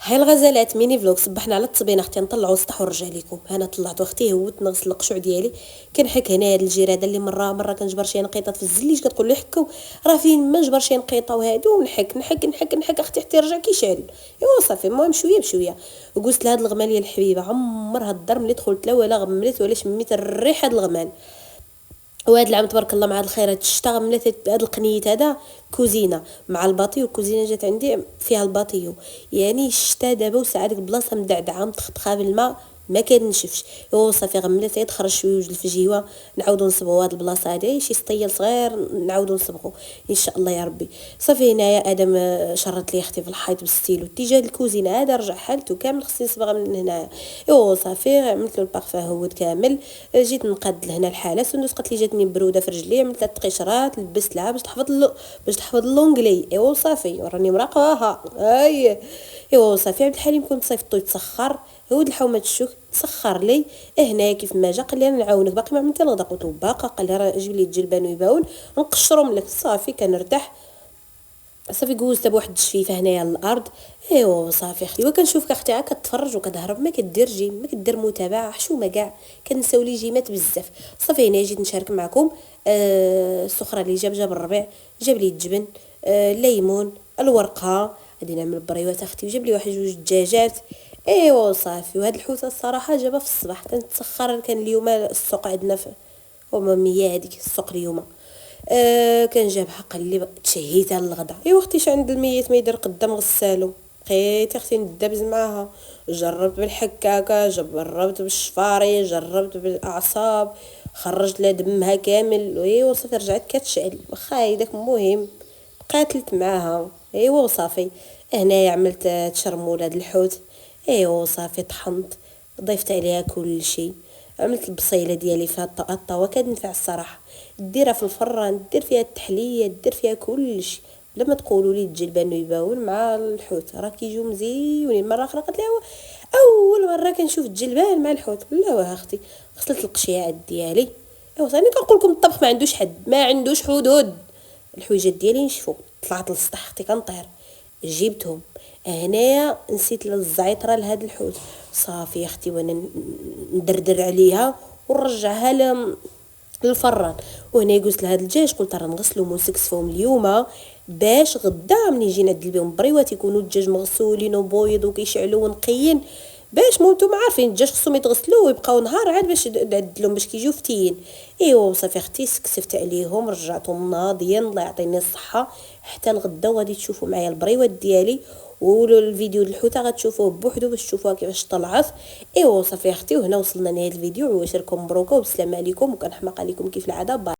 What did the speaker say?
هاي الغزالات ميني فلوق. صبحنا على الطبينه اختي، نطلعوا السطح ونرجع لكم. انا طلعت اختي هوت نغسل القشوع ديالي. كنحك هنا هاد الجيراده اللي مره كنجبر شي نقيطات في الزليج، كتقول لي حكوا راه فين ما نجبر شي نقيطه وهادو ونحك نحك نحك نحك اختي حتى يرجع كيشعل. ايوا صافي المهم شويه بشويه. وقلت لهاد الغمال الحبيبه عمرها الدار ملي دخلت لا ولا غملت ولا شميت الريحه د الغمال. وهذا العام تبارك الله مع الخيرات الشتا غملت هذا القنيت هذا كوزينه مع الباطيو. الكوزينه جات عندي فيها الباطيو، يعني الشتا دابا وساعه ديك البلاصه مدعدعه متخطخه بالماء ما كنشفش. او صافي غملت تخرج شويه وجد الفجيوه. نعاودو نصبغوا هاد البلاصه هادي شي سطيل صغير نعاودو نصبغوا ان شاء الله يا ربي. صافي هنايا ادم شرط لي اختي في الحيط بالستيلو اتجاه الكوزينه هذا، رجع حالته كامل خصني نصبغها من هنا. ايوا صافي عملت له البارفان هو كامل. جيت نقاد لهنا الحاله سندس قالت لي جاتني بروده في رجلي، عملت لها تقشرات لبست لها باش تحفظ اللونجلي. ايوا صافي راني مراقباها هاي. ايوا صافي عبد الحليم كنت صيفطو يتسخر هود الحومه الشوك تسخر لي هنايا كيف ما جا قال لي انا نعاونك باقي ما عملت الغدا. قلت له باقا. قال لي راه جيب لي الجلبان ويباون نقشرهم لك. صافي كنرتاح. صافي جوزتها بواحد الشفيفه هنايا على الارض. ايوا صافي اختي وكنشوفك اختي عا كتفرج وكتهرب ما كدير جيم ما كدير متابعه حشومه كاع. كنساو لي جيمات بزاف. صافي هنا جيت نشارك معكم. السخره اللي جاب الربيع جاب لي الجبن، الليمون، الورقه غادي نعمل بريوات اختي، وجاب لي واحد جوج دجاجات. ايوا صافي. وهاد الحوته الصراحه جابها في الصباح كانت تسخر. كان اليوم السوق عندنا في ومامية هذيك السوق اليوم. كان جابها قلب تشهيتها للغدا. ايوا اختي اش عند الميت ما يدير قدام غسالو. بقيت اختي ندبز معاها. جربت بالحكاكه، جربت بالشفاري، جربت بالاعصاب، خرجت لها دمها كامل. ايوا صافي رجعت كتشعل واخا هيداك مهم. قاتلت معاها. ايوا صافي. هنايا عملت تشرموله د الحوت. ايوا صافي طحنت ضيفت عليها كل شيء. عملت البصيله ديالي فيها الطاوه كتنفع الصراحه. ديرها في الفران دير فيها التحليه دير فيها كلشي. لما تقولوا لي الجلبان يباون مع الحوت راه كيجيو مزيونين. مره اخرى قلت لها اول مره كنشوف الجلبان مع الحوت. لا واه اختي غسلت القشيعات ديالي. ايوا صافي كنقول لكم الطبخ ما عندوش حد ما عندوش حدود. الحويجات ديالي نشفوا. طلعت للسطح اختي كنطير جبتهم. هنايا نسيت الزعتره لهاد الحوت. صافي يا اختي وانا ندردر عليها ونرجعها للفران. وهنا قلت لهاد الدجاج قلت راه نغسلهم ونسكسفهم اليوم باش غدا ملي جينا ندير بهم بريوات يكونوا الدجاج مغسولين وبويض وكيشعلوا ونقيين. باش نتوما عارفين الدجاج خصهم يتغسلوا ويبقاو نهار عاد باش نعدلهم باش كيجيو فتيين. ايوا صافي اختي سكسفت عليهم رجعتهم ناضيين الله يعطيني الصحه حتى الغدا. وغادي تشوفوا معايا البريوات ديالي والفيديو الحوته غتشوفوه بوحدو باش تشوفوها كيفاش طلعت. ايوا صافي اختي وهنا وصلنا لهذا الفيديو. وعواشركم مبروكه وبسلام عليكم وكنحماق عليكم كيف العاده.